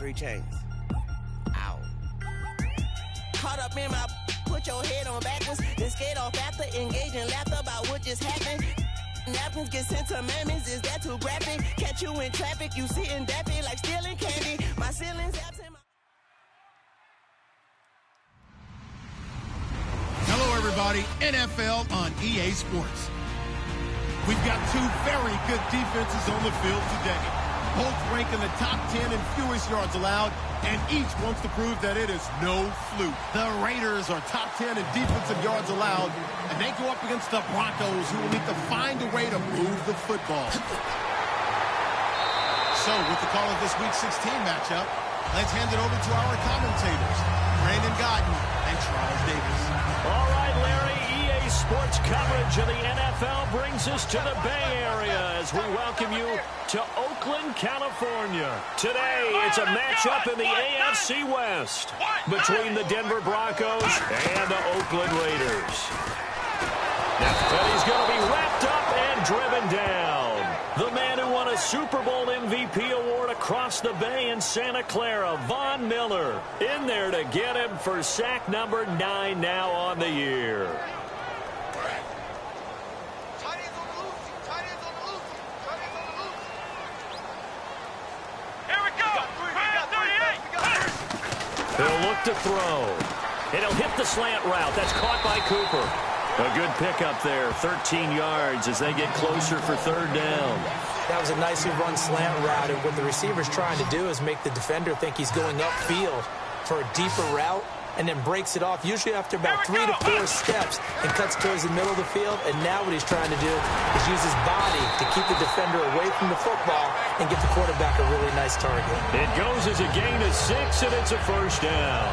3 chains. Ow. Caught up in my, put your head on backwards, then skate off after, engage in laughter about what just happened. Napkins get sent to mammies, is that too graphic? Catch you in traffic, you sitting dappy like stealing candy. My ceiling's absent. Hello, everybody. NFL on EA Sports. We've got 2 very good defenses on the field today. Both rank in the top 10 in fewest yards allowed, and each wants to prove that it is no fluke. The Raiders are top 10 in defensive yards allowed, and they go up against the Broncos, who will need to find a way to move the football. So, with the call of this Week 16 matchup, let's hand it over to our commentators, Brandon Godden and Charles Davis. All right, Larry, EA Sports coverage of the NFL brings us to the Bay Area as we welcome you to Oakland, California. Today, it's a matchup in the AFC West between the Denver Broncos and the Oakland Raiders. Now, Teddy's going to be wrapped up and driven down. The man who won a Super Bowl MVP award across the Bay in Santa Clara, Von Miller, in there to get him for sack number 9 now on the year. He'll look to throw. And he'll hit the slant route. That's caught by Cooper. A good pickup there. 13 yards as they get closer for 3rd down. That was a nicely run slant route. And what the receiver's trying to do is make the defender think he's going upfield for a deeper route and then breaks it off, usually after about 3 to 4 steps, and cuts towards the middle of the field. And now what he's trying to do is use his body to keep the defender away from the football and get the quarterback a really nice target. It goes as a gain of 6, and it's a 1st down.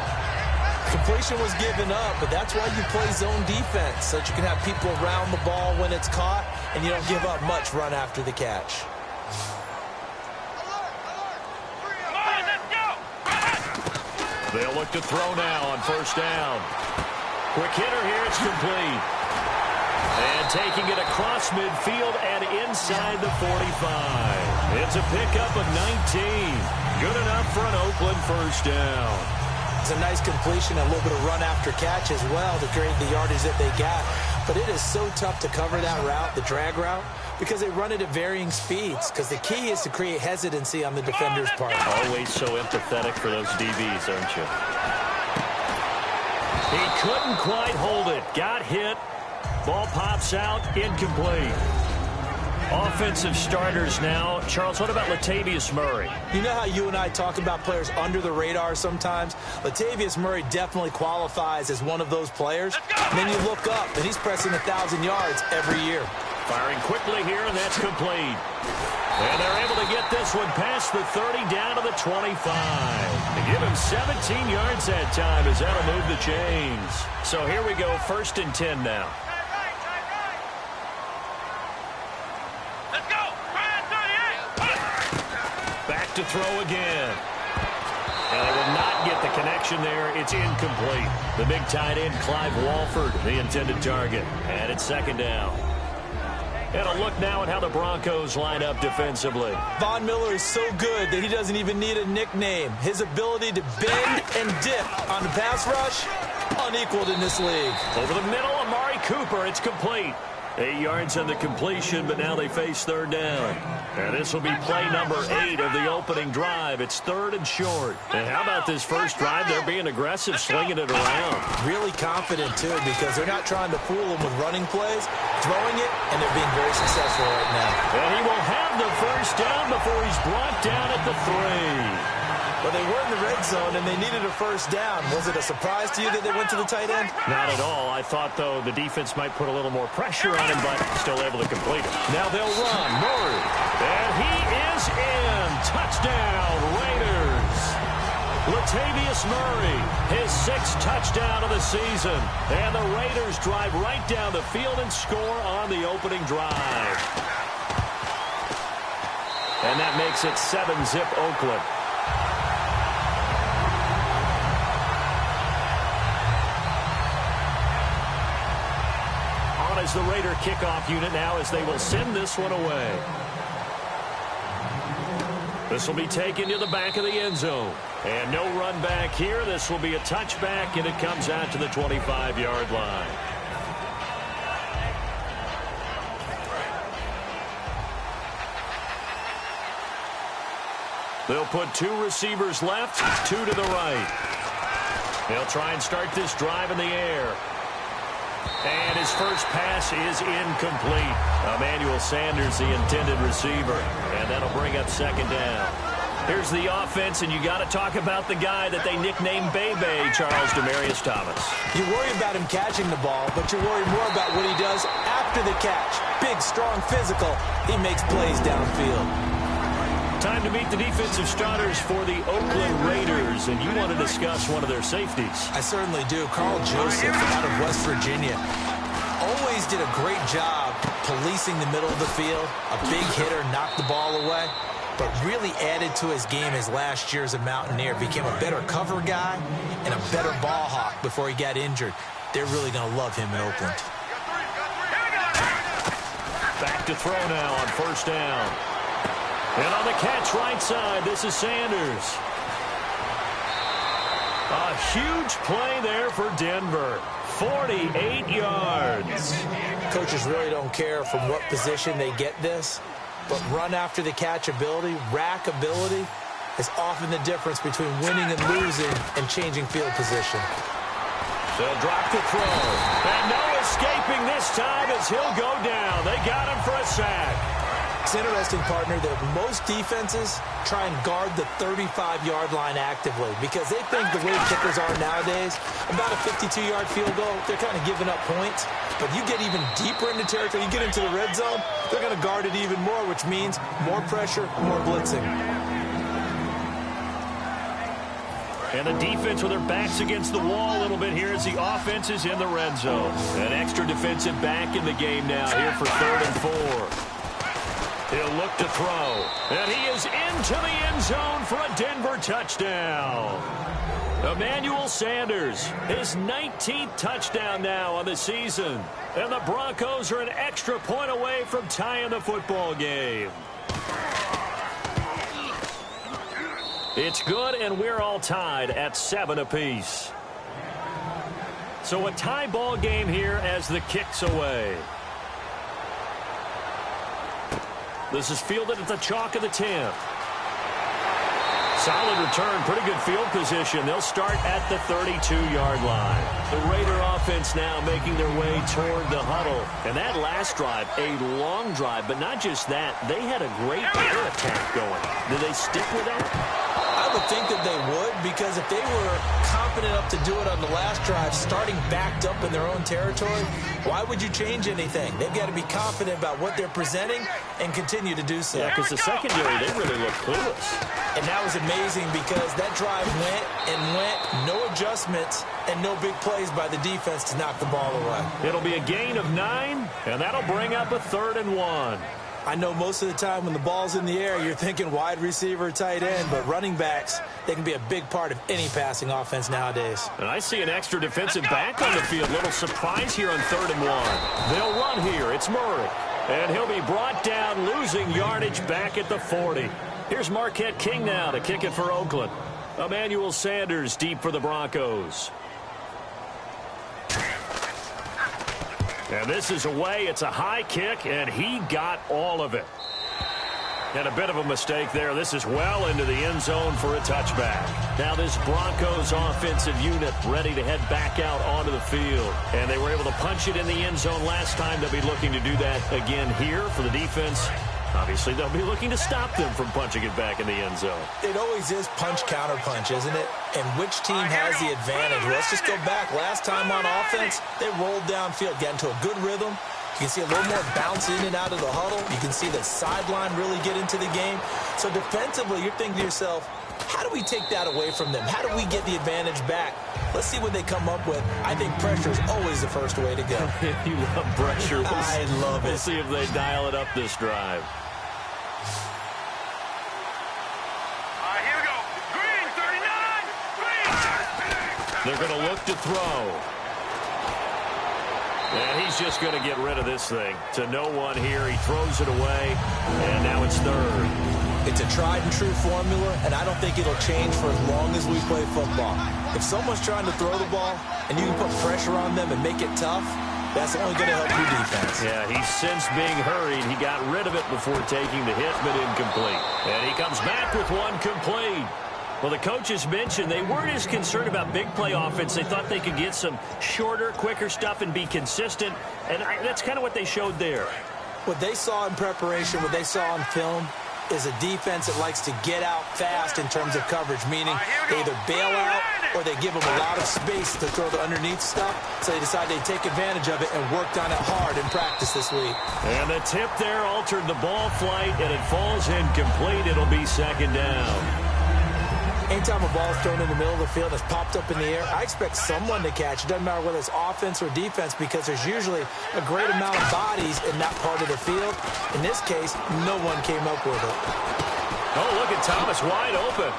Completion was given up, but that's why you play zone defense, so that you can have people around the ball when it's caught, and you don't give up much run after the catch. They'll look to throw now on 1st down. Quick hitter here, it's complete. And taking it across midfield and inside the 45. It's a pickup of 19. Good enough for an Oakland 1st down. It's a nice completion, a little bit of run after catch as well to create the yardage that they got. But it is so tough to cover that route, the drag route, because they run it at varying speeds. Because the key is to create hesitancy on the defender's part. Always so empathetic for those DBs, aren't you? He couldn't quite hold it. Got hit. Ball pops out. Incomplete. Offensive starters now. Charles, what about Latavius Murray? You know how you and I talk about players under the radar sometimes? Latavius Murray definitely qualifies as one of those players. And then you look up, and he's pressing 1,000 yards every year. Firing quickly here, and that's complete. And they're able to get this one past the 30 down to the 25. They give him 17 yards that time as that'll move the chains. So here we go, 1st and 10 now. Back to throw again. And they will not get the connection there. It's incomplete. The big tight end, Clive Walford, the intended target. And it's 2nd down. And a look now at how the Broncos line up defensively. Von Miller is so good that he doesn't even need a nickname. His ability to bend and dip on the pass rush, unequaled in this league. Over the middle, Amari Cooper. It's complete. 8 yards on the completion, but now they face 3rd down. And this will be play number 8 of the opening drive. It's 3rd and short. And how about this first drive? They're being aggressive, slinging it around. Really confident, too, because they're not trying to fool them with running plays, throwing it, and they're being very successful right now. And he will have the 1st down before he's brought down at the 3. Well, they were in the red zone, and they needed a 1st down. Was it a surprise to you that they went to the tight end? Not at all. I thought, though, the defense might put a little more pressure on him, but still able to complete it. Now they'll run. Murray. And he is in. Touchdown, Raiders. Latavius Murray, his 6th touchdown of the season. And the Raiders drive right down the field and score on the opening drive. And that makes it 7-zip Oakland. As the Raider kickoff unit now as they will send this one away. This will be taken to the back of the end zone. And no run back here. This will be a touchback, and it comes out to the 25-yard line. They'll put 2 receivers left, 2 to the right. They'll try and start this drive in the air. And his first pass is incomplete. Emmanuel Sanders, the intended receiver. And that'll bring up second down. Here's the offense, and you got to talk about the guy that they nicknamed Bebe, Charles Demarius Thomas. You worry about him catching the ball, but you worry more about what he does after the catch. Big, strong, physical. He makes plays downfield. Time to meet the defensive starters for the Oakland Raiders, and you want to discuss one of their safeties. I certainly do. Carl Joseph out of West Virginia. Always did a great job policing the middle of the field. A big hitter, knocked the ball away, but really added to his game his last year as a Mountaineer. Became a better cover guy and a better ball hawk before he got injured. They're really going to love him in Oakland. Back to throw now on first down. And on the catch right side, this is Sanders. A huge play there for Denver. 48 yards. Coaches really don't care from what position they get this, but run after the catch ability, rack ability, is often the difference between winning and losing and changing field position. They'll drop the throw. And no escaping this time as he'll go down. They got him for a sack. It's interesting, partner, that most defenses try and guard the 35-yard line actively because they think the way kickers are nowadays, about a 52-yard field goal, they're kind of giving up points. But you get even deeper into territory, you get into the red zone, they're going to guard it even more, which means more pressure, more blitzing. And the defense with their backs against the wall a little bit here as the offense is in the red zone. An extra defensive back in the game now here for 3rd and 4. He'll look to throw. And he is into the end zone for a Denver touchdown. Emmanuel Sanders, his 19th touchdown now on the season. And the Broncos are an extra point away from tying the football game. It's good, and we're all tied at 7 apiece. So a tie ball game here as the kick's away. This is fielded at the chalk of the 10. Solid return, pretty good field position. They'll start at the 32-yard line. The Raider offense now making their way toward the huddle. And that last drive, a long drive, but not just that. They had a great air attack going. Did they stick with that? I would think that they would, because if they were confident enough to do it on the last drive, starting backed up in their own territory, why would you change anything? They've got to be confident about what they're presenting and continue to do so. Yeah, because the secondary, they really look clueless. And that was amazing because that drive went and went, no adjustments, and no big plays by the defense to knock the ball away. It'll be a gain of 9, and that'll bring up a 3rd and 1. I know most of the time when the ball's in the air, you're thinking wide receiver, tight end, but running backs, they can be a big part of any passing offense nowadays. And I see an extra defensive back on the field. Little surprise here on 3rd and 1. They'll run here. It's Murray. And he'll be brought down, losing yardage back at the 40. Here's Marquette King now to kick it for Oakland. Emmanuel Sanders deep for the Broncos. And this is away. It's a high kick, and he got all of it. And a bit of a mistake there. This is well into the end zone for a touchback. Now this Broncos offensive unit ready to head back out onto the field. And they were able to punch it in the end zone last time. They'll be looking to do that again here for the defense. Obviously, they'll be looking to stop them from punching it back in the end zone. It always is punch-counter-punch, isn't it? And which team has the advantage? Well, let's just go back. Last time on offense, they rolled downfield, got into a good rhythm. You can see a little more bounce in and out of the huddle. You can see the sideline really get into the game. So defensively, you're thinking to yourself, how do we take that away from them? How do we get the advantage back? Let's see what they come up with. I think pressure is always the first way to go. You love pressure. I love it. We'll see if they dial it up this drive. Here we go. Green, 39. Green. They're going to look to throw. And he's just going to get rid of this thing. To no one here. He throws it away. And now it's 3rd. It's a tried-and-true formula, and I don't think it'll change for as long as we play football. If someone's trying to throw the ball and you can put pressure on them and make it tough, that's only going to help your defense. Yeah, he's since being hurried. He got rid of it before taking the hit, but incomplete. And he comes back with one complete. Well, the coaches mentioned they weren't as concerned about big play offense. They thought they could get some shorter, quicker stuff and be consistent. And that's kind of what they showed there. What they saw in preparation, what they saw on film, is a defense that likes to get out fast in terms of coverage, meaning they either bail out or they give them a lot of space to throw the underneath stuff, so they decide they take advantage of it and worked on it hard in practice this week. And the tip there altered the ball flight, and it falls incomplete. It'll be second down. Anytime a ball is thrown in the middle of the field that's popped up in the air, I expect someone to catch. It doesn't matter whether it's offense or defense, because there's usually a great amount of bodies in that part of the field. In this case, no one came up with it. Oh, look at Thomas wide open.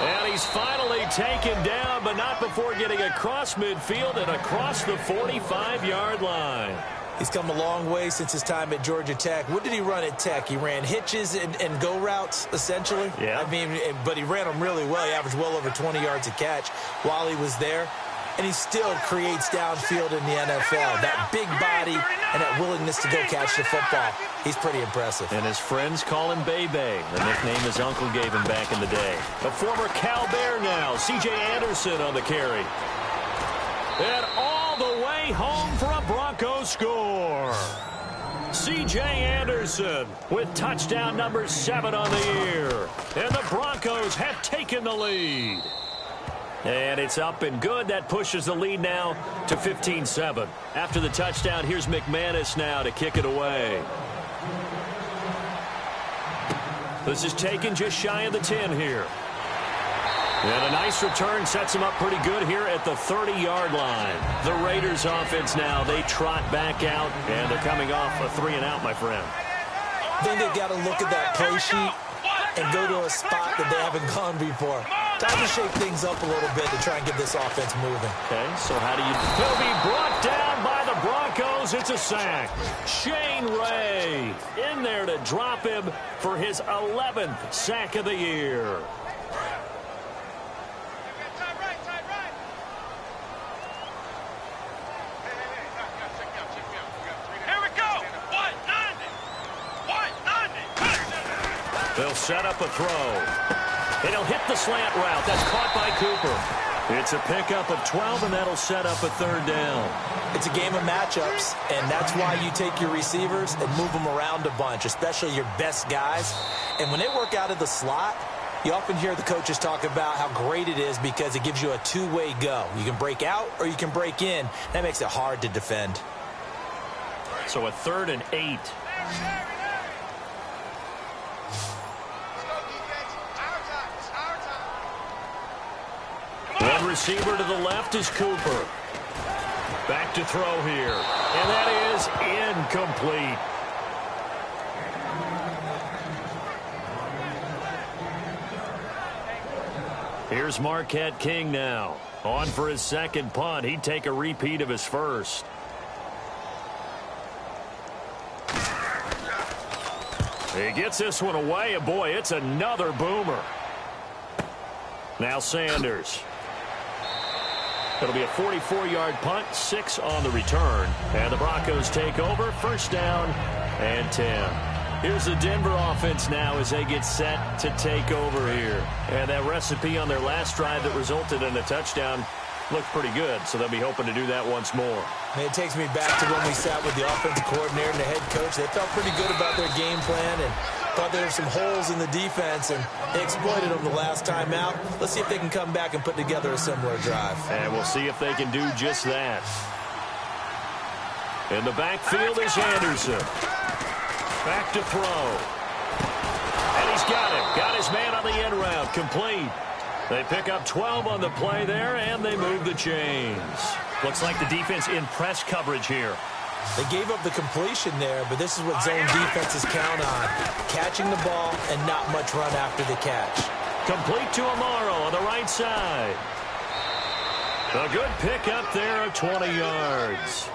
And he's finally taken down, but not before getting across midfield and across the 45-yard line. He's come a long way since his time at Georgia Tech. What did he run at Tech? He ran hitches and go routes, essentially. Yeah. I mean, but he ran them really well. He averaged well over 20 yards a catch while he was there. And he still creates downfield in the NFL. That big body and that willingness to go catch the football. He's pretty impressive. And his friends call him Bebe, the nickname his uncle gave him back in the day. A former Cal Bear now, C.J. Anderson on the carry. And all the way home for a Broncos score. C.J. Anderson with touchdown number 7 on the year. And the Broncos have taken the lead. And it's up and good. That pushes the lead now to 15-7. After the touchdown, here's McManus now to kick it away. This is taken just shy of the 10 here. And a nice return sets him up pretty good here at the 30-yard line. The Raiders offense now, they trot back out, and they're coming off a 3-and-out, my friend. I think they've got to look at that play sheet and go to a spot that they haven't gone before. Time to shake things up a little bit to try and get this offense moving. Okay, so how do you... He'll be brought down by the Broncos. It's a sack. Shane Ray in there to drop him for his 11th sack of the year. They'll set up a throw. And he'll hit the slant route. That's caught by Cooper. It's a pickup of 12, and that'll set up a third down. It's a game of matchups, and that's why you take your receivers and move them around a bunch, especially your best guys. And when they work out of the slot, you often hear the coaches talk about how great it is because it gives you a two-way go. You can break out or you can break in. That makes it hard to defend. So a 3rd and 8. One receiver to the left is Cooper. Back to throw here. And that is incomplete. Here's Marquette King now. On for his second punt. He'd take a repeat of his first. He gets this one away, and boy, it's another boomer. Now Sanders. It'll be a 44-yard punt, 6 on the return. And the Broncos take over, first down and 10. Here's the Denver offense now as they get set to take over here. And that recipe on their last drive that resulted in a touchdown looked pretty good, so they'll be hoping to do that once more. And it takes me back to when we sat with the offensive coordinator and the head coach. They felt pretty good about their game plan and thought there were some holes in the defense, and they exploited them the last time out. Let's see if they can come back and put together a similar drive. And we'll see if they can do just that. In the backfield is Anderson. Back to throw. And he's got him. Got his man on the end route. Complete. They pick up 12 on the play there, and they move the chains. Looks like the defense in press coverage here. They gave up the completion there, but this is what zone defenses count on. Catching the ball and not much run after the catch. Complete to Amaro on the right side. A good pick up there of 20 yards.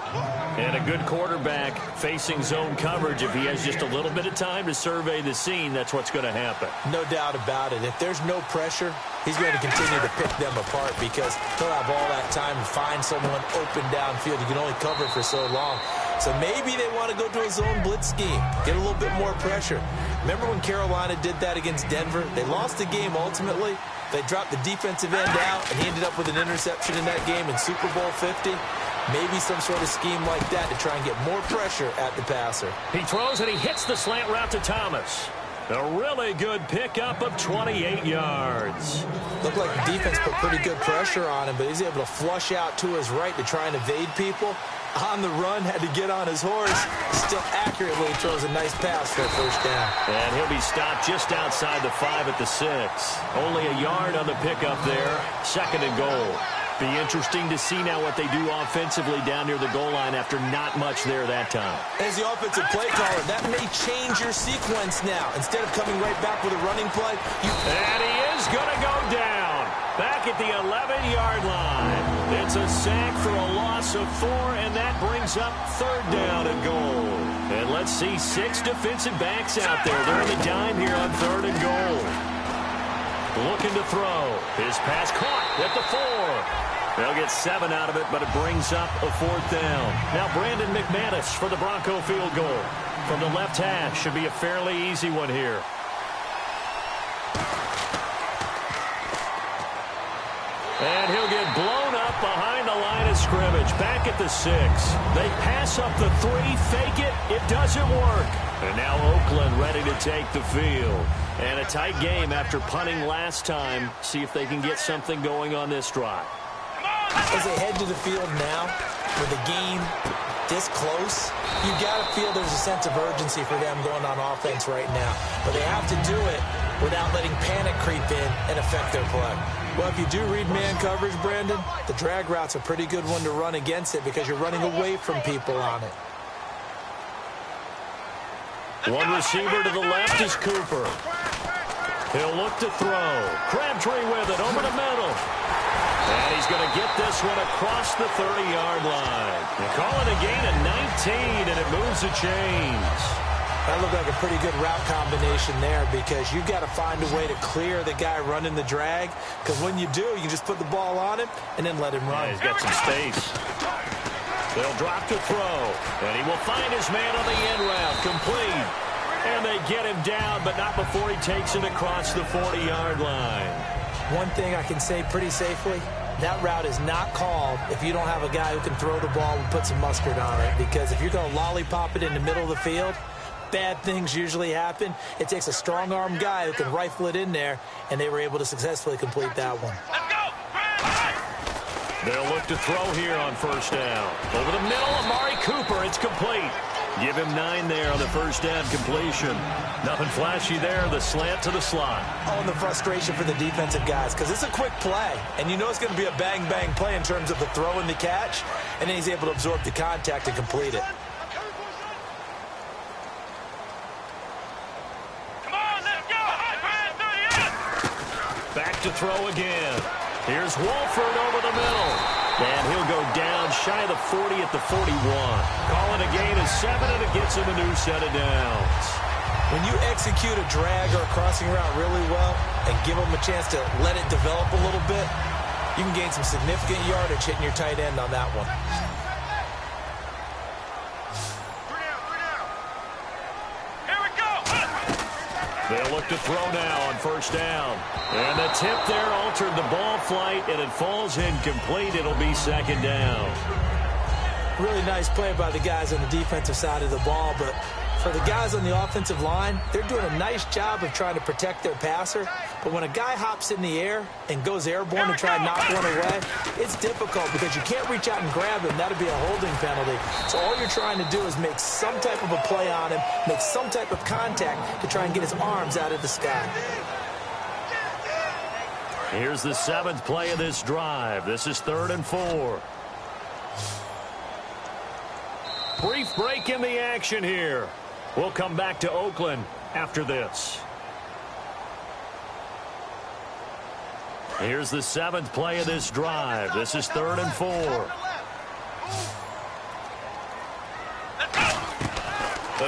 And a good quarterback facing zone coverage. If he has just a little bit of time to survey the scene, that's what's going to happen. No doubt about it. If there's no pressure, he's going to continue to pick them apart because he'll have all that time to find someone open downfield. You can only cover for so long. So maybe they want to go to a zone blitz scheme, get a little bit more pressure. Remember when Carolina did that against Denver? They lost the game ultimately. They dropped the defensive end out, and he ended up with an interception in that game in Super Bowl 50. Maybe some sort of scheme like that to try and get more pressure at the passer. He throws and he hits the slant route to Thomas. A really good pickup of 28 yards. Looked like the defense put pretty good pressure on him, but he's able to flush out to his right to try and evade people. On the run, had to get on his horse. Still accurately throws a nice pass for a first down. And he'll be stopped just outside the 5 at the 6. Only a yard on the pickup there. 2nd and goal. Be interesting to see now what they do offensively down near the goal line after not much there that time. As the offensive play caller, that may change your sequence now. Instead of coming right back with a running play, and he is going to go down. Back at the 11-yard line. It's a sack for a loss of 4, and that brings up 3rd down and goal. And let's see 6 defensive backs out there. They're in the dime here on 3rd and goal. Looking to throw. His pass caught at the 4. They'll get 7 out of it, but it brings up a 4th down. Now Brandon McManus for the Bronco field goal. From the left hash, should be a fairly easy one here. And he'll get blown up behind the line of scrimmage. Back at the 6. They pass up the 3, fake it. It doesn't work. And now Oakland ready to take the field. And a tight game after punting last time. See if they can get something going on this drive. As they head to the field now, with the game this close, you got to feel there's a sense of urgency for them going on offense right now. But they have to do it without letting panic creep in and affect their play. Well, if you do read man coverage, Brandon, the drag route's a pretty good one to run against it because you're running away from people on it. One receiver to the left is Cooper. He'll look to throw. Crabtree with it over the middle. And he's going to get this one across the 30-yard line. You call it a gain of 19, and it moves the chains. That looked like a pretty good route combination there because you've got to find a way to clear the guy running the drag because when you do, you just put the ball on him and then let him run. Yeah, he's got some space. They'll drop to throw, and he will find his man on the end route, complete. And they get him down, but not before he takes it across the 40-yard line. One thing I can say pretty safely, that route is not called if you don't have a guy who can throw the ball and put some mustard on it. Because if you're going to lollipop it in the middle of the field, bad things usually happen. It takes a strong-arm guy who can rifle it in there, and they were able to successfully complete that one. They'll look to throw here on 1st down. Over the middle, Amari Cooper. It's complete. Give him 9 there on the 1st down completion. Nothing flashy there. The slant to the slot. Oh, and the frustration for the defensive guys because it's a quick play. And you know it's going to be a bang-bang play in terms of the throw and the catch. And then he's able to absorb the contact and complete it. Come on, let's go. Back to throw again. Here's Wolford over the middle. And he'll go down shy of the 40 at the 41. Calling a gain of 7, and it gets him a new set of downs. When you execute a drag or a crossing route really well and give them a chance to let it develop a little bit, you can gain some significant yardage hitting your tight end on that one. Here we go. They'll look to throw now on 1st down. And the tip there altered the ball flight, and it falls incomplete. It'll be 2nd down. Really nice play by the guys on the defensive side of the ball, but for the guys on the offensive line, they're doing a nice job of trying to protect their passer. But when a guy hops in the air and goes airborne and try to knock one away, it's difficult because you can't reach out and grab him. That'd be a holding penalty. So all you're trying to do is make some type of a play on him, make some type of contact to try and get his arms out of the sky. Here's the 7th play of this drive. This is 3rd and 4. Brief break in the action here. We'll come back to Oakland after this. Here's the 7th play of this drive. This is 3rd and 4.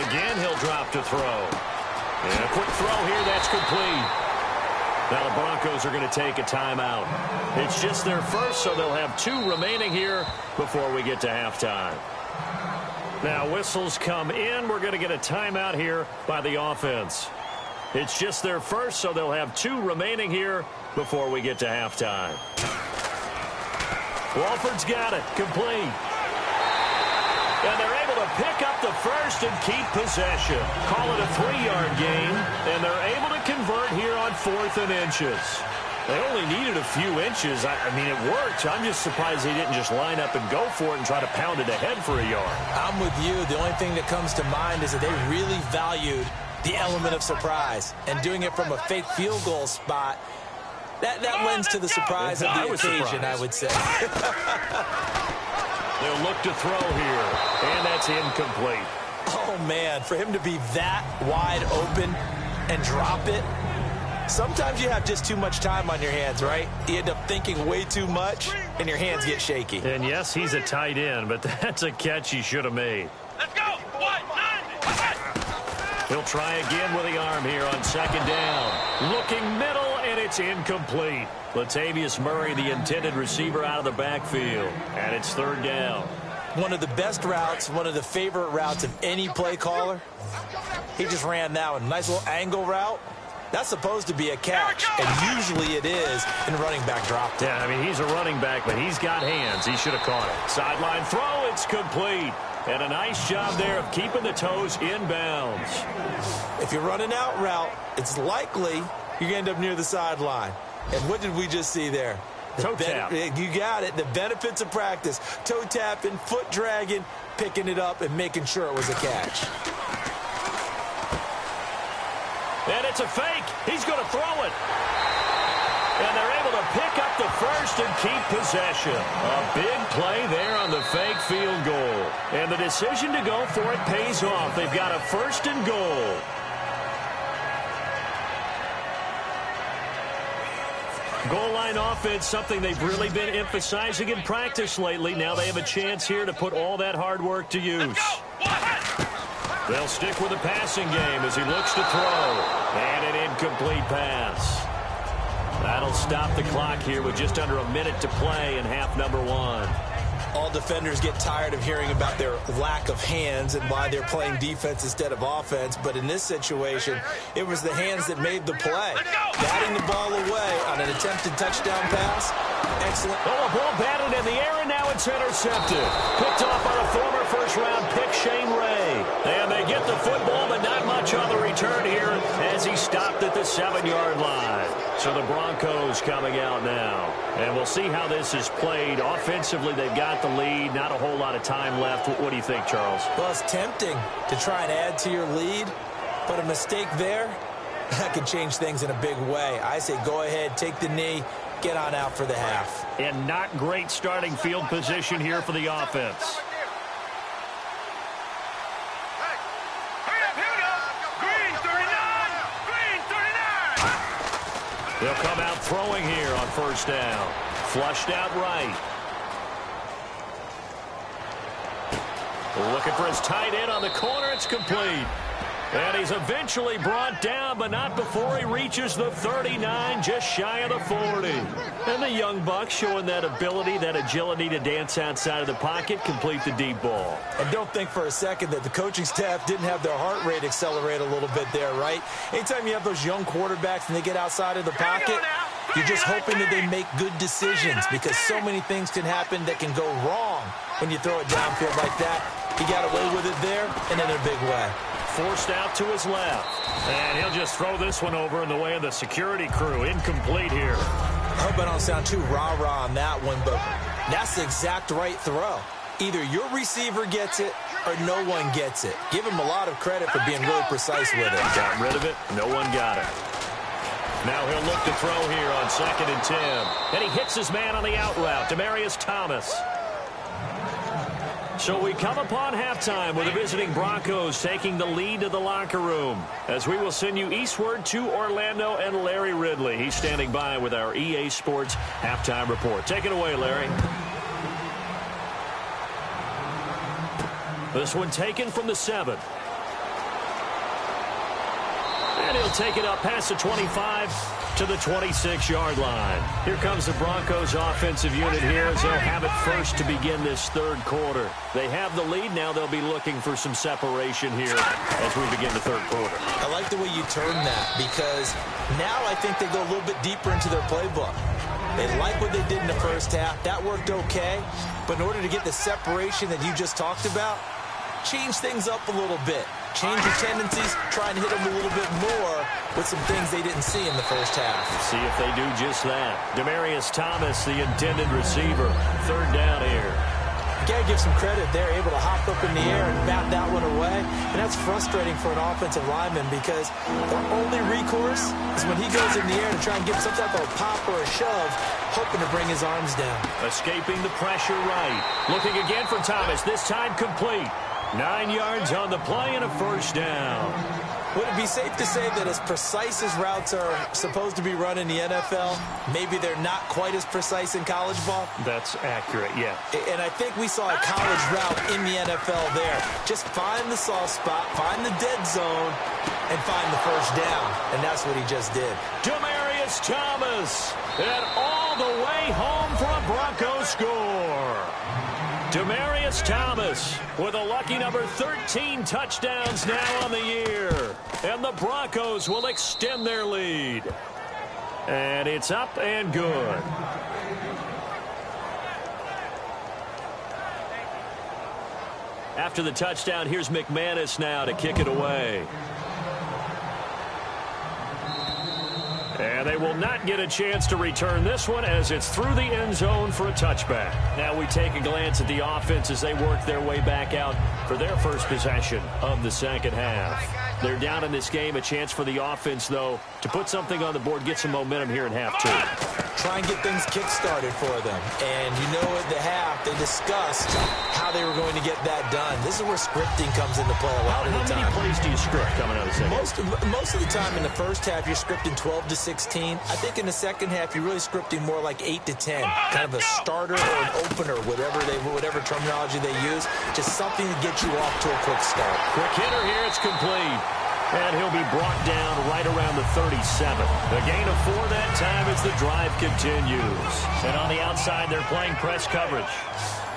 Again, he'll drop to throw. And a quick throw here. That's complete. Now the Broncos are going to take a timeout. It's just their first, so they'll have 2 remaining here before we get to halftime. Now whistles come in. We're going to get a timeout here by the offense. It's just their first, so they'll have 2 remaining here before we get to halftime. Walford's got it. Complete. And they're able to pick up the first and keep possession. Call it a 3-yard gain, and they're able to convert here on 4th and inches. They only needed a few inches. I mean, it worked. I'm just surprised they didn't just line up and go for it and try to pound it ahead for a yard. I'm with you. The only thing that comes to mind is that they really valued the element of surprise. And doing it from a fake field goal spot, that lends to the surprise of the occasion, I would say. They'll look to throw here, and that's incomplete. Oh, man, for him to be that wide open and drop it, sometimes you have just too much time on your hands, right? You end up thinking way too much, and your hands get shaky. And, yes, he's a tight end, but that's a catch he should have made. Let's go. 1-9. He'll try again with the arm here on 2nd down. Looking middle, and it's incomplete. Latavius Murray, the intended receiver, out of the backfield. And it's 3rd down. One of the best routes, one of the favorite routes of any play caller. He just ran that one. Nice little angle route. That's supposed to be a catch, and usually it is in running back drop. Yeah, I mean, he's a running back, but he's got hands. He should have caught it. Sideline throw, it's complete. And a nice job there of keeping the toes inbounds. If you're running out route, it's likely you're going to end up near the sideline. And what did we just see there? Toe tap. You got it. The benefits of practice. Toe tapping, foot dragging, picking it up, and making sure it was a catch. And it's a fake. He's going to throw it. And they're able to pick up the first and keep possession. A big play there on the fake field goal. And the decision to go for it pays off. They've got a 1st and goal. Goal line offense, something they've really been emphasizing in practice lately. Now they have a chance here to put all that hard work to use. They'll stick with the passing game as he looks to throw. And an incomplete pass. That'll stop the clock here with just under a minute to play in half number 1. All defenders get tired of hearing about their lack of hands and why they're playing defense instead of offense. But in this situation, it was the hands that made the play. Batting the ball away on an attempted touchdown pass. Excellent. Oh, a ball batted in the air, and now it's intercepted. Picked off by a former first-round pick, Shane Ray. And they get the football, but not much on the return here as he stopped at the 7-yard line. So the Broncos coming out now. And we'll see how this is played. Offensively, they've got the lead. Not a whole lot of time left. What do you think, Charles? Well, it's tempting to try and add to your lead, but a mistake there, that could change things in a big way. I say go ahead, take the knee, get on out for the half. And not great starting field position here for the offense. They'll come out throwing here on 1st down. Flushed out right. Looking for his tight end on the corner. It's complete. And he's eventually brought down, but not before he reaches the 39, just shy of the 40. And the young buck showing that ability, that agility to dance outside of the pocket, complete the deep ball. And don't think for a second that the coaching staff didn't have their heart rate accelerate a little bit there, right? Anytime you have those young quarterbacks and they get outside of the pocket, you're just hoping that they make good decisions because so many things can happen that can go wrong when you throw it downfield like that. He got away with it there and in a big way. Forced out to his left. And he'll just throw this one over in the way of the security crew. Incomplete here. I hope I don't sound too rah-rah on that one, but that's the exact right throw. Either your receiver gets it or no one gets it. Give him a lot of credit for being really precise with it. Got rid of it. No one got it. Now he'll look to throw here on 2nd and 10. And he hits his man on the out route, Demaryius Thomas. So we come upon halftime with the visiting Broncos taking the lead to the locker room, as we will send you eastward to Orlando and Larry Ridley. He's standing by with our EA Sports halftime report. Take it away, Larry. This one taken from the 7. And he'll take it up past the 25 to the 26-yard line. Here comes the Broncos offensive unit here as they'll have it first to begin this third quarter. They have the lead. Now they'll be looking for some separation here as we begin the third quarter. I like the way you turn that, because now I think they go a little bit deeper into their playbook. They like what they did in the first half. That worked okay. But in order to get the separation that you just talked about, change things up a little bit. Change your tendencies, try and hit them a little bit more with some things they didn't see in the first half. See if they do just that. Demaryius Thomas, the intended receiver. Third down here. You got to give some credit. They're able to hop up in the air and bat that one away. And that's frustrating for an offensive lineman, because the only recourse is when he goes in the air to try and give some type of a pop or a shove, hoping to bring his arms down. Escaping the pressure right. Looking again for Thomas, this time complete. 9 yards on the play and a first down. Would it be safe to say that as precise as routes are supposed to be run in the NFL, maybe they're not quite as precise in college ball? That's accurate, yeah. And I think we saw a college route in the NFL there. Just find the soft spot, find the dead zone, and find the first down. And that's what he just did. Demaryius Thomas, and all the way home for a Broncos score. Demaryius Thomas with a lucky number 13 touchdowns now on the year. And the Broncos will extend their lead. And it's up and good. After the touchdown, here's McManus now to kick it away. And they will not get a chance to return this one, as it's through the end zone for a touchback. Now we take a glance at the offense as they work their way back out for their first possession of the second half. They're down in this game. A chance for the offense, though, to put something on the board, get some momentum here in half two. Try and get things kick-started for them. And you know at the half, they discussed how they were going to get that done. This is where scripting comes into play a lot of the time. How many plays do you script coming out of the second? Most of the time in the first half, you're scripting 12 to 16. I think in the second half, you're really scripting more like 8 to 10. Kind of a starter or an opener, whatever terminology they use. Just something to get you off to a quick start. Quick hitter here. It's complete. And he'll be brought down right around the 37. A gain of 4 that time as the drive continues. And on the outside, they're playing press coverage.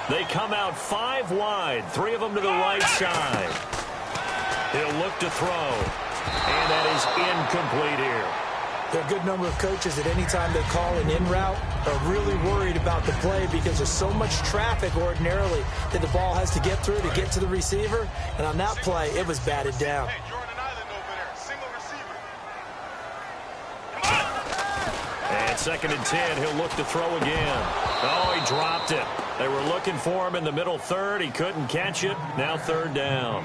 They come out 5 wide, 3 of them to the right side. He'll look to throw. And that is incomplete here. There are a good number of coaches that any time they call an in route are really worried about the play, because there's so much traffic ordinarily that the ball has to get through to get to the receiver. And on that play, it was batted down. And 2nd and 10, he'll look to throw again. Oh, he dropped it. They were looking for him in the middle third. He couldn't catch it. Now 3rd down.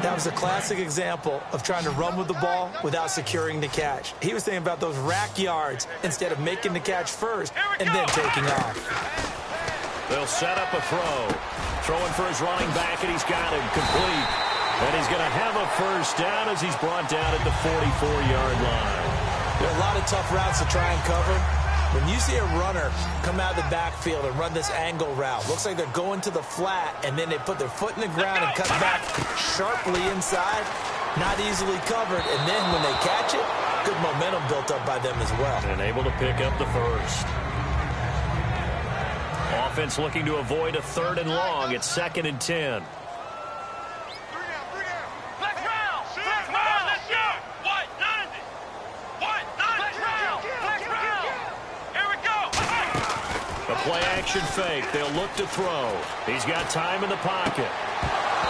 That was a classic example of trying to run with the ball without securing the catch. He was thinking about those rack yards instead of making the catch first and then taking off. They'll set up a throw. Throwing for his running back, and he's got it complete. And he's going to have a first down as he's brought down at the 44-yard line. There are a lot of tough routes to try and cover. When you see a runner come out of the backfield and run this angle route, looks like they're going to the flat, and then they put their foot in the ground and cut back sharply inside, not easily covered, and then when they catch it, good momentum built up by them as well. And able to pick up the first. Offense looking to avoid a 3rd and long. It's 2nd and 10. Play-action fake. They'll look to throw. He's got time in the pocket.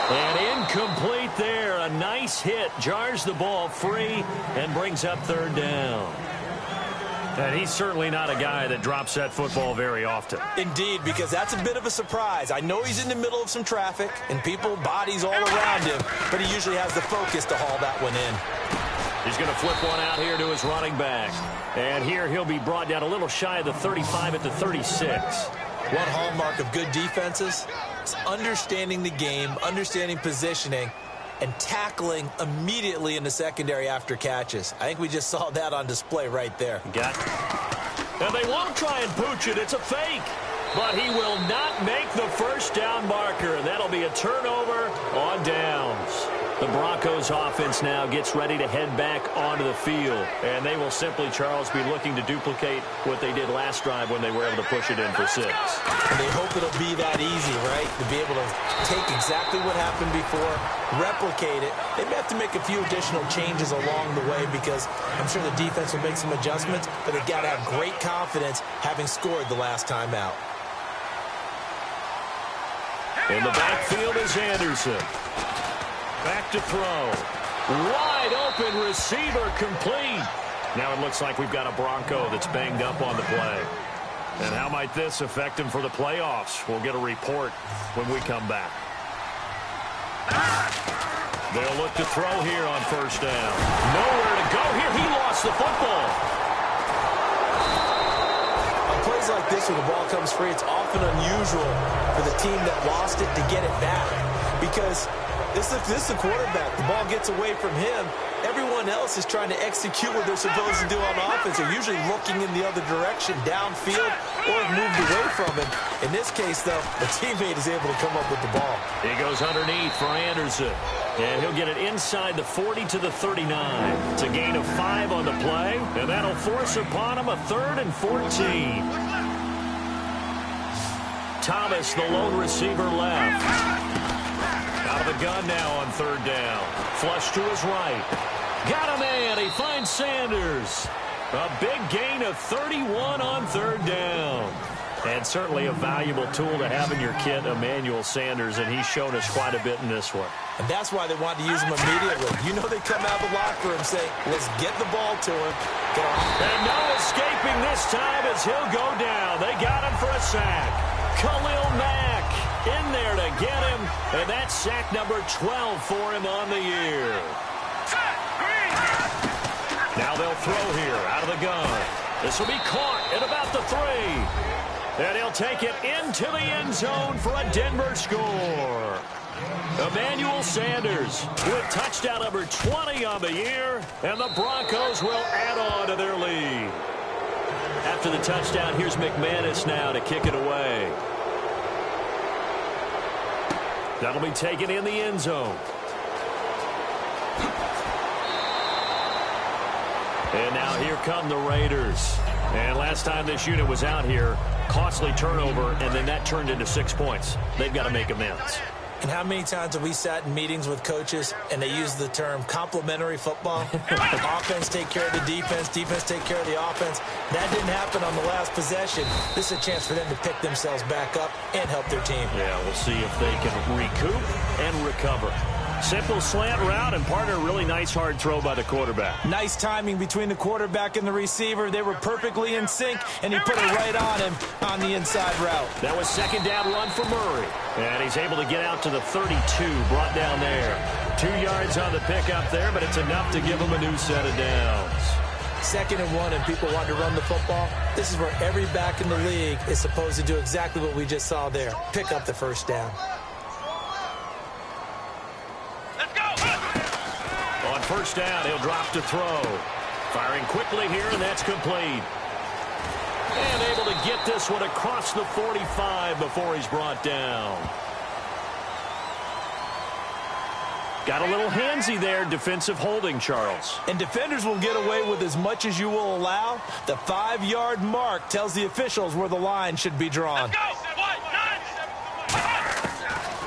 And incomplete there. A nice hit. Jars the ball free and brings up 3rd down. And he's certainly not a guy that drops that football very often. Indeed, because that's a bit of a surprise. I know he's in the middle of some traffic and people, bodies all around him, but he usually has the focus to haul that one in. He's going to flip one out here to his running back. And here he'll be brought down a little shy of the 35 at the 36. One hallmark of good defenses It's understanding the game, understanding positioning, and tackling immediately in the secondary after catches. I think we just saw that on display right there. Got it. And they won't try and pooch it. It's a fake. But he will not make the first down marker. That'll be a turnover on downs. The Broncos offense now gets ready to head back onto the field. And they will simply, Charles, be looking to duplicate what they did last drive when they were able to push it in for 6. And they hope it'll be that easy, right? To be able to take exactly what happened before, replicate it. They may have to make a few additional changes along the way because I'm sure the defense will make some adjustments, but they've got to have great confidence having scored the last time out. In the backfield is Anderson. Back to throw. Wide open receiver complete. Now it looks like we've got a Bronco that's banged up on the play. And how might this affect him for the playoffs? We'll get a report when we come back. They'll look to throw here on first down. Nowhere to go here. He lost the football. On plays like this when the ball comes free, it's often unusual for the team that lost it to get it back. Because this is the quarterback. The ball gets away from him. Everyone else is trying to execute what they're supposed to do on offense. They're usually looking in the other direction, downfield, or moved away from him. In this case, though, the teammate is able to come up with the ball. He goes underneath for Anderson. And he'll get it inside the 40 to the 39. It's a gain of 5 on the play, and that'll force upon him a 3rd and 14. Thomas, the lone receiver, left. Out of the gun now on 3rd down. Flush to his right. Got a man. He finds Sanders. A big gain of 31 on 3rd down. And certainly a valuable tool to have in your kit, Emmanuel Sanders, and he's shown us quite a bit in this one. And that's why they wanted to use him immediately. You know they come out of the locker room saying, let's get the ball to him. And no escaping this time as he'll go down. They got him for a sack. Khalil Mack in there to get him, and that's sack number 12 for him on the year. Now they'll throw here out of the gun. This will be caught at about the 3. And he'll take it into the end zone for a Denver score. Emmanuel Sanders with touchdown number 20 on the year, and the Broncos will add on to their lead. After the touchdown, here's McManus now to kick it away. That'll be taken in the end zone. And now here come the Raiders. And last time this unit was out here, costly turnover, and then that turned into 6 points. They've got to make amends. And how many times have we sat in meetings with coaches and they use the term complementary football? Offense take care of the defense, defense take care of the offense. That didn't happen on the last possession. This is a chance for them to pick themselves back up and help their team. Yeah, we'll see if they can recoup and recover. Simple slant route, and partner, really nice hard throw by the quarterback. Nice timing between the quarterback and the receiver. They were perfectly in sync, and he put it right on him on the inside route. That was 2nd down run for Murray. And he's able to get out to the 32, brought down there. 2 yards on the pickup there, but it's enough to give him a new set of downs. 2nd and 1, and people want to run the football. This is where every back in the league is supposed to do exactly what we just saw there. Pick up the first down. On first down, he'll drop to throw. Firing quickly here, and that's complete. And able to get this one across the 45 before he's brought down. Got a little handsy there, defensive holding, Charles. And defenders will get away with as much as you will allow. The 5-yard mark tells the officials where the line should be drawn.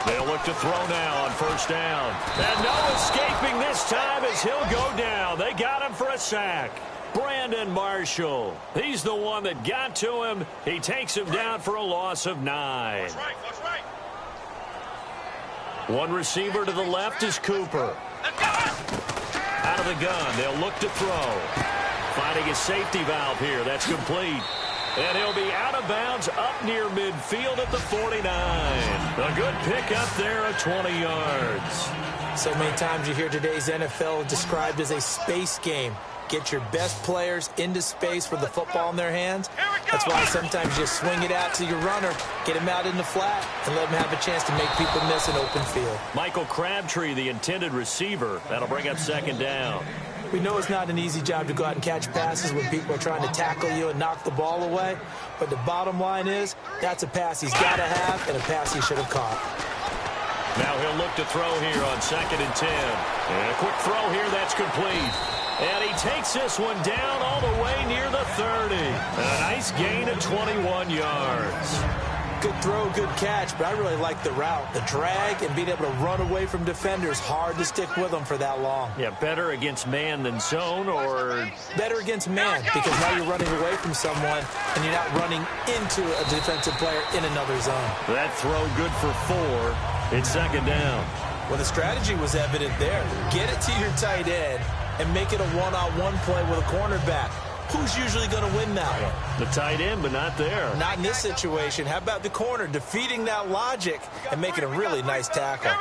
They'll look to throw now on first down. And no escaping this time as he'll go down. They got him for a sack. Brandon Marshall. He's the one that got to him. He takes him down for a loss of 9. That's right. One receiver to the left is Cooper. Out of the gun, they'll look to throw. Finding a safety valve here. That's complete. And he'll be out of bounds up near midfield at the 49. A good pickup there at 20 yards. So many times you hear today's NFL described as a space game. Get your best players into space with the football in their hands. That's why sometimes you just swing it out to your runner, get him out in the flat, and let him have a chance to make people miss an open field. Michael Crabtree, the intended receiver. That'll bring up second down. We know it's not an easy job to go out and catch passes when people are trying to tackle you and knock the ball away. But the bottom line is, that's a pass he's got to have and a pass he should have caught. Now he'll look to throw here on 2nd and 10. And a quick throw here, that's complete. And he takes this one down all the way near the 30. A nice gain of 21 yards. Good throw, good catch, but I really like the route. The drag and being able to run away from defenders, hard to stick with them for that long. Yeah, better against man than zone, or? Better against man, because now you're running away from someone and you're not running into a defensive player in another zone. That throw good for 4. It's 2nd down. Well, the strategy was evident there. Get it to your tight end and make it a one-on-one play with a cornerback. Who's usually going to win that one? The tight end, but not there. Not in this situation. How about the corner defeating that logic and making a really nice tackle?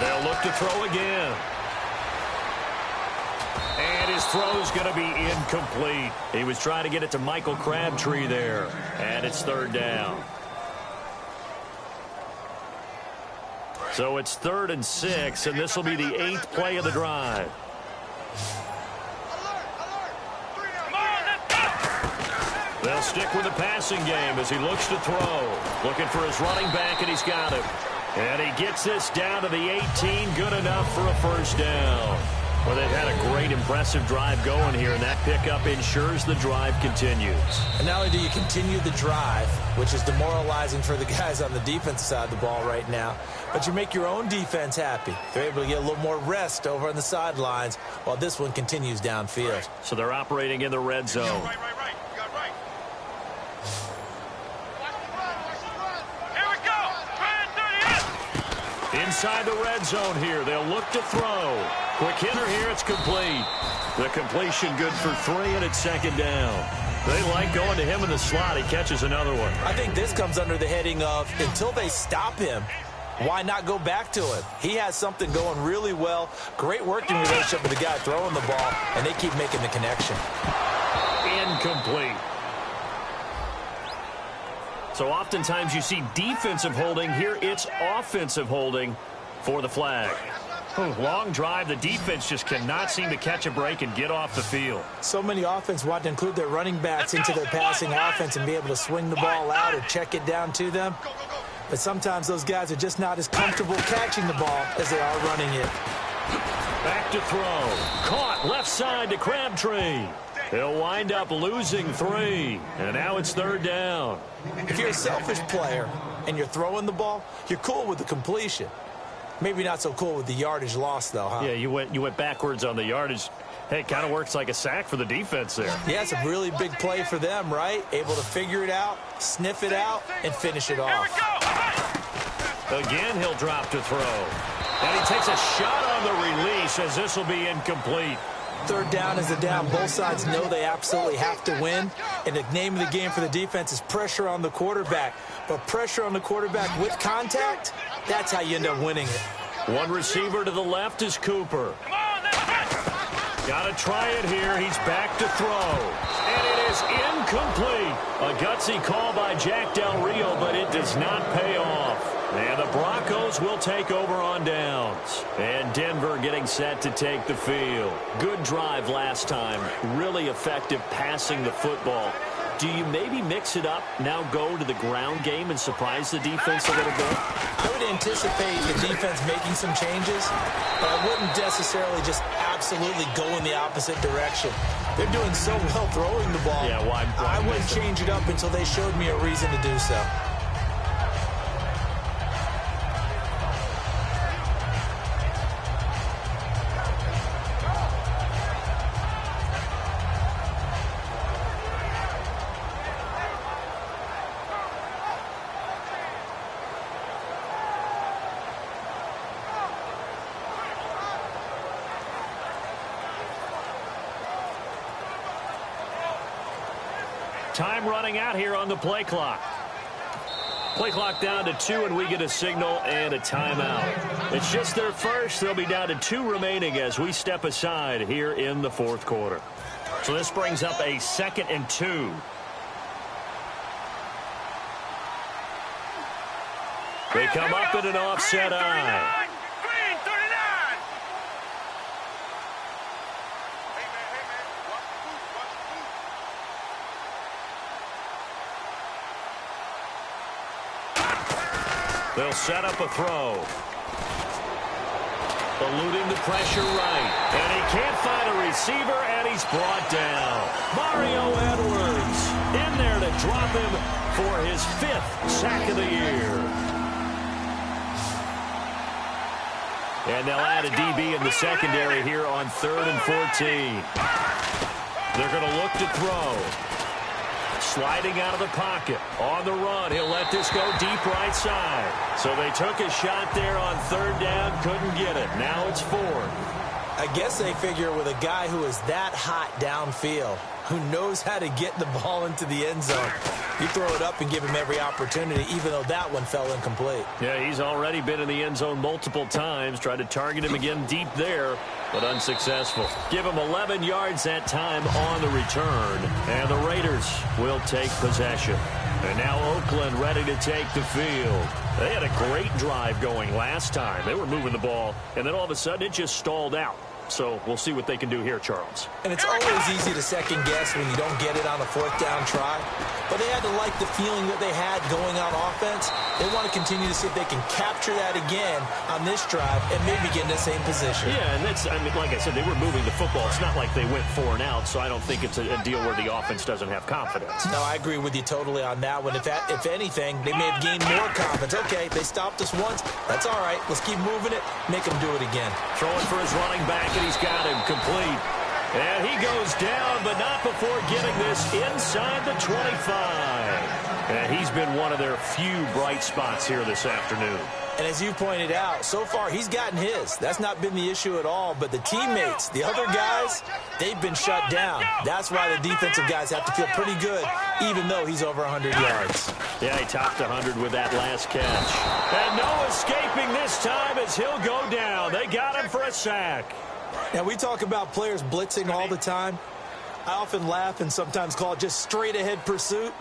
They'll look to throw again. And his throw's going to be incomplete. He was trying to get it to Michael Crabtree there. And it's 3rd down. So it's 3rd and 6, and this will be the 8th play of the drive. They'll stick with the passing game as he looks to throw. Looking for his running back, and he's got him. And he gets this down to the 18, good enough for a 1st down. Well, they've had a great, impressive drive going here, and that pickup ensures the drive continues. And not only do you continue the drive, which is demoralizing for the guys on the defensive side of the ball right now, but you make your own defense happy. They're able to get a little more rest over on the sidelines while this one continues downfield. So they're operating in the red zone. Right. You got right. Here we go. Inside the red zone here. They'll look to throw. Quick hitter here. It's complete. The completion good for 3, and it's 2nd down. They like going to him in the slot. He catches another one. I think this comes under the heading of until they stop him, why not go back to him? He has something going really well. Great working relationship with the guy throwing the ball, and they keep making the connection. Incomplete. So oftentimes you see defensive holding. Here it's offensive holding for the flag. Long drive. The defense just cannot seem to catch a break and get off the field. So many offense want to include their running backs into their passing offense and be able to swing the ball out or check it down to them. But sometimes those guys are just not as comfortable catching the ball as they are running it. Back to throw. Caught left side to Crabtree. He'll wind up losing 3. And now it's 3rd down. If you're a selfish player and you're throwing the ball, you're cool with the completion. Maybe not so cool with the yardage loss, though, huh? Yeah, you went backwards on the yardage. Hey, it kind of works like a sack for the defense there. Yeah, it's a really big play for them, right? Able to figure it out, sniff it out, and finish it off. Again, he'll drop to throw. And he takes a shot on the release as this will be incomplete. 3rd down is the down. Both sides know they absolutely have to win. And the name of the game for the defense is pressure on the quarterback. But pressure on the quarterback with contact, that's how you end up winning it. One receiver to the left is Cooper. Got to try it here. He's back to throw. And it is incomplete. A gutsy call by Jack Del Rio, but it does not pay off. And the Broncos will take over on downs. And Denver getting set to take the field. Good drive last time. Really effective passing the football. Do you maybe mix it up, now go to the ground game and surprise the defense a little bit? I would anticipate the defense making some changes, but I wouldn't necessarily just absolutely go in the opposite direction. They're doing so well throwing the ball. Yeah, why I wouldn't change it up until they showed me a reason to do so. Time running out here on the play clock. Play clock down to 2, and we get a signal and a timeout. It's just their first. They'll be down to 2 remaining as we step aside here in the fourth quarter. So this brings up a 2nd and 2. They come up in an offset eye. Green 39. They'll set up a throw. Eluding the pressure right. And he can't find a receiver, and he's brought down. Mario Edwards in there to drop him for his 5th sack of the year. And they'll add a DB in the secondary here on 3rd and 14. They're going to look to throw. Sliding out of the pocket. On the run. He'll let this go deep right side. So they took a shot there on 3rd down. Couldn't get it. Now it's 4th. I guess they figure with a guy who is that hot downfield, who knows how to get the ball into the end zone, you throw it up and give him every opportunity, even though that one fell incomplete. Yeah, he's already been in the end zone multiple times. Tried to target him again deep there, but unsuccessful. Give him 11 yards that time on the return, and the Raiders will take possession. And now Oakland ready to take the field. They had a great drive going last time. They were moving the ball, and then all of a sudden it just stalled out. So we'll see what they can do here, Charles. And it's always easy to second guess when you don't get it on a 4th down try. But they had to like the feeling that they had going on offense. They want to continue to see if they can capture that again on this drive and maybe get in the same position. Yeah, and that's, I mean, like I said, they were moving the football. It's not like they went 4 and out, so I don't think it's a deal where the offense doesn't have confidence. No, I agree with you totally on that one. If anything, they may have gained more confidence. Okay, they stopped us once. That's all right. Let's keep moving it. Make them do it again. Throwing for his running back, and he's got him complete. And he goes down, but not before getting this inside the 25. And he's been one of their few bright spots here this afternoon. And as you pointed out, so far he's gotten his. That's not been the issue at all. But the teammates, the other guys, they've been shut down. That's why the defensive guys have to feel pretty good, even though he's over 100 yards. Yeah, he topped 100 with that last catch. And no escaping this time as he'll go down. They got him for a sack. Now, we talk about players blitzing all the time. I often laugh and sometimes call it just straight-ahead pursuit.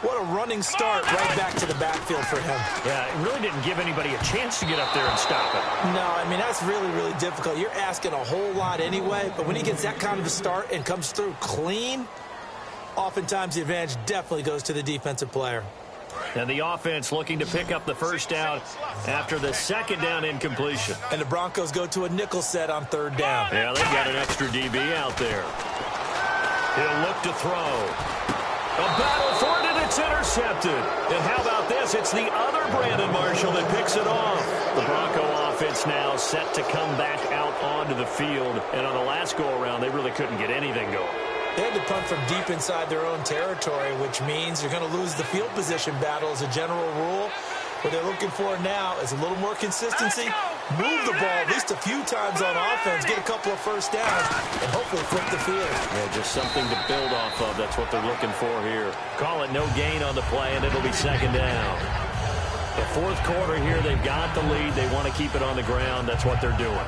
What a running start right back to the backfield for him. Yeah, it really didn't give anybody a chance to get up there and stop it. No, I mean, that's really, really difficult. You're asking a whole lot anyway, but when he gets that kind of a start and comes through clean, oftentimes the advantage definitely goes to the defensive player. And the offense looking to pick up the first down after the 2nd down incompletion. And the Broncos go to a nickel set on 3rd down. Yeah, they've got an extra DB out there. He'll look to throw. A battle for it, and it's intercepted. And how about this? It's the other Brandon Marshall that picks it off. The Bronco offense now set to come back out onto the field. And on the last go-around, they really couldn't get anything going. They had to punt from deep inside their own territory, which means you're going to lose the field position battle as a general rule. What they're looking for now is a little more consistency, move the ball at least a few times on offense, get a couple of first downs, and hopefully flip the field. Yeah, just something to build off of. That's what they're looking for here. Call it no gain on the play, and it'll be 2nd down. The 4th quarter here, they've got the lead. They want to keep it on the ground. That's what they're doing.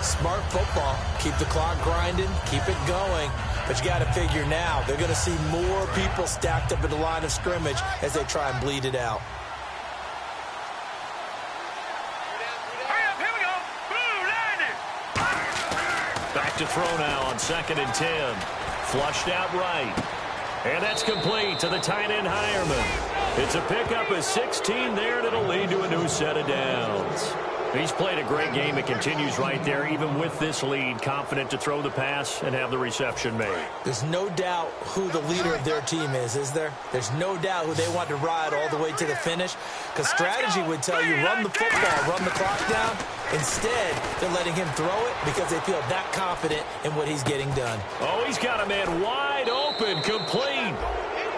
Smart football. Keep the clock grinding, keep it going. But you got to figure now, they're going to see more people stacked up at the line of scrimmage as they try and bleed it out. Back to throw now on 2nd and 10. Flushed out right. And that's complete to the tight end Hireman. It's a pickup of 16 there, and it'll lead to a new set of downs. He's played a great game. It continues right there, even with this lead, confident to throw the pass and have the reception made. There's no doubt who the leader of their team is there? There's no doubt who they want to ride all the way to the finish, because strategy would tell you run the football, run the clock down. Instead, they're letting him throw it because they feel that confident in what he's getting done. Oh, he's got a man wide open, complete.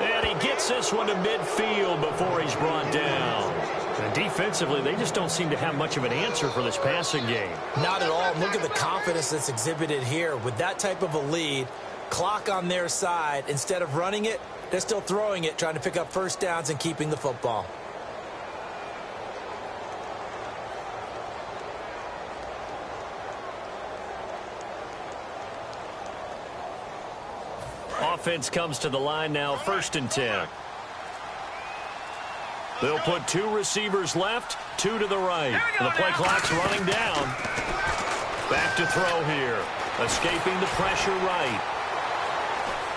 And he gets this one to midfield before he's brought down. And defensively, they just don't seem to have much of an answer for this passing game. Not at all. Look at the confidence that's exhibited here. With that type of a lead, clock on their side, instead of running it, they're still throwing it, trying to pick up first downs and keeping the football. Offense comes to the line now, 1st and 10. They'll put 2 receivers left, 2 to the right. And the play clock's running down. Back to throw here. Escaping the pressure right.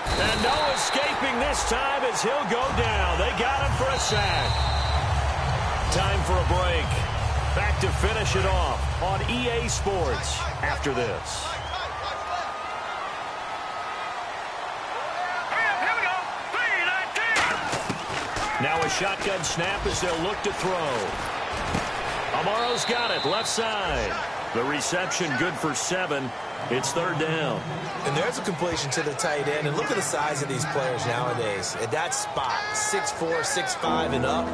And no escaping this time as he'll go down. They got him for a sack. Time for a break. Back to finish it off on EA Sports after this. Now a shotgun snap as they'll look to throw. Amaro's got it, left side. The reception good for 7. It's 3rd down. And there's a completion to the tight end. And look at the size of these players nowadays. At that spot, 6'4", 6'5", and up.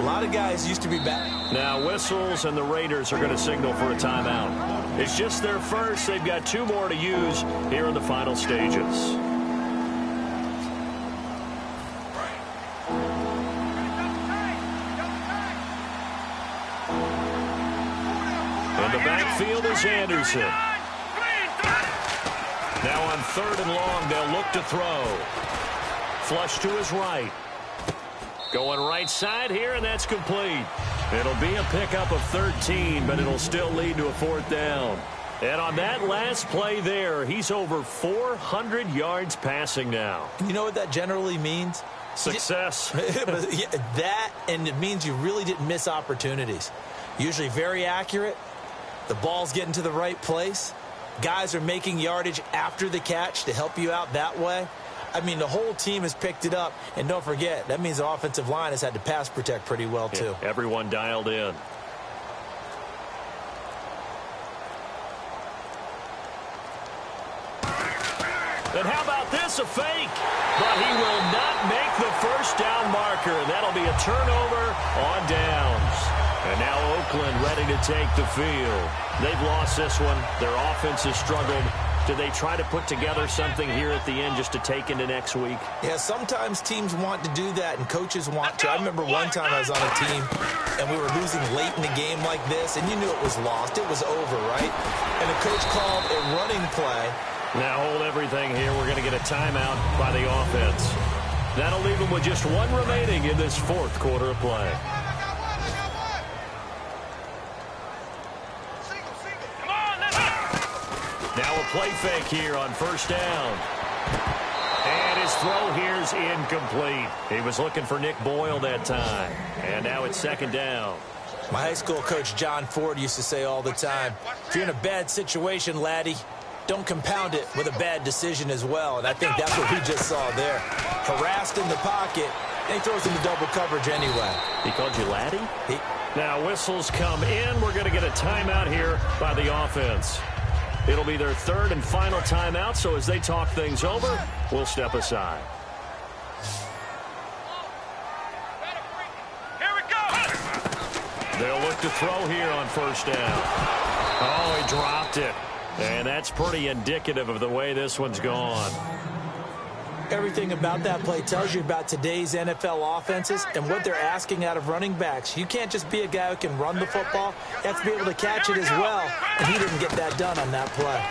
A lot of guys used to be back. Now whistles, and the Raiders are going to signal for a timeout. It's just their first. They've got 2 more to use here in the final stages. In the backfield is Anderson. Now on 3rd and long, they'll look to throw. Flush to his right. Going right side here, and that's complete. It'll be a pickup of 13, but it'll still lead to a 4th down. And on that last play there, he's over 400 yards passing now. You know what that generally means? Success. That, and it means you really didn't miss opportunities. Usually very accurate. The ball's getting to the right place. Guys are making yardage after the catch to help you out that way. I mean, the whole team has picked it up. And don't forget, that means the offensive line has had to pass protect pretty well, too. Yeah, everyone dialed in. And how about this, a fake? But he will not make the 1st down marker. That'll be a turnover on downs. And now Oakland ready to take the field. They've lost this one. Their offense has struggled. Do they try to put together something here at the end just to take into next week? Yeah, sometimes teams want to do that, and coaches want to. I remember one time I was on a team, and we were losing late in the game like this, and you knew it was lost. It was over, right? And the coach called a running play. Now hold everything here. We're going to get a timeout by the offense. That'll leave them with just 1 remaining in this 4th quarter of play. Now a play fake here on 1st down. And his throw here's incomplete. He was looking for Nick Boyle that time. And now it's 2nd down. My high school coach, John Ford, used to say all the time, if you're in a bad situation, laddie, don't compound it with a bad decision as well. And I think that's what we just saw there. Harassed in the pocket, and he throws into double coverage anyway. He called you laddie? Now whistles come in. We're going to get a timeout here by the offense. It'll be their 3rd and final timeout, so as they talk things over, we'll step aside. Here we go. They'll look to throw here on 1st down. Oh, he dropped it. And that's pretty indicative of the way this one's gone. Everything about that play tells you about today's NFL offenses and what they're asking out of running backs. You can't just be a guy who can run the football. You have to be able to catch it as well. And he didn't get that done on that play.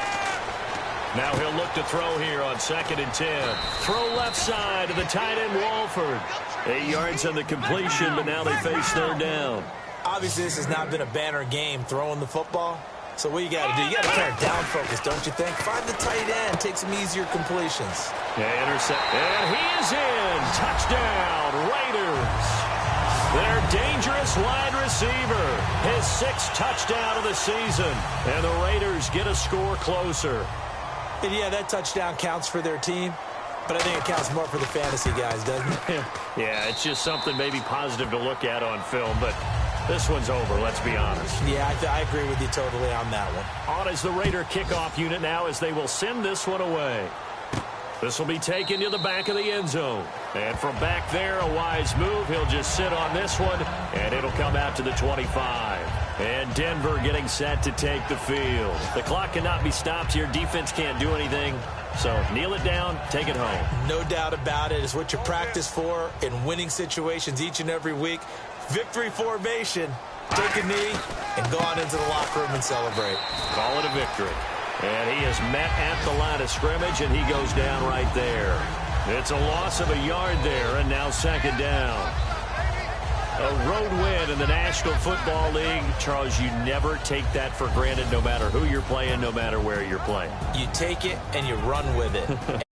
Now he'll look to throw here on 2nd and 10. Throw left side to the tight end, Walford. 8 yards on the completion, but now they face 3rd down. Obviously, this has not been a banner game throwing the football. So what you got to do, you got to kind of down focus, don't you think? Find the tight end, take some easier completions. Yeah, intercept. And he is in. Touchdown, Raiders. Their dangerous wide receiver. His 6th touchdown of the season. And the Raiders get a score closer. And yeah, that touchdown counts for their team. But I think it counts more for the fantasy guys, doesn't it? Yeah, it's just something maybe positive to look at on film, but this one's over, let's be honest. Yeah, I agree with you totally on that one. On is the Raider kickoff unit now as they will send this one away. This will be taken to the back of the end zone. And from back there, a wise move. He'll just sit on this one, and it'll come out to the 25. And Denver getting set to take the field. The clock cannot be stopped here. Defense can't do anything. So kneel it down, take it home. No doubt about it. It's what you practice for in winning situations each and every week. Victory formation. Take a knee and go on into the locker room and celebrate. Call it a victory. And he is met at the line of scrimmage, and he goes down right there. It's a loss of a yard there, and now second down. A road win in the National Football League. Charles, you never take that for granted, no matter who you're playing, no matter where you're playing. You take it and you run with it.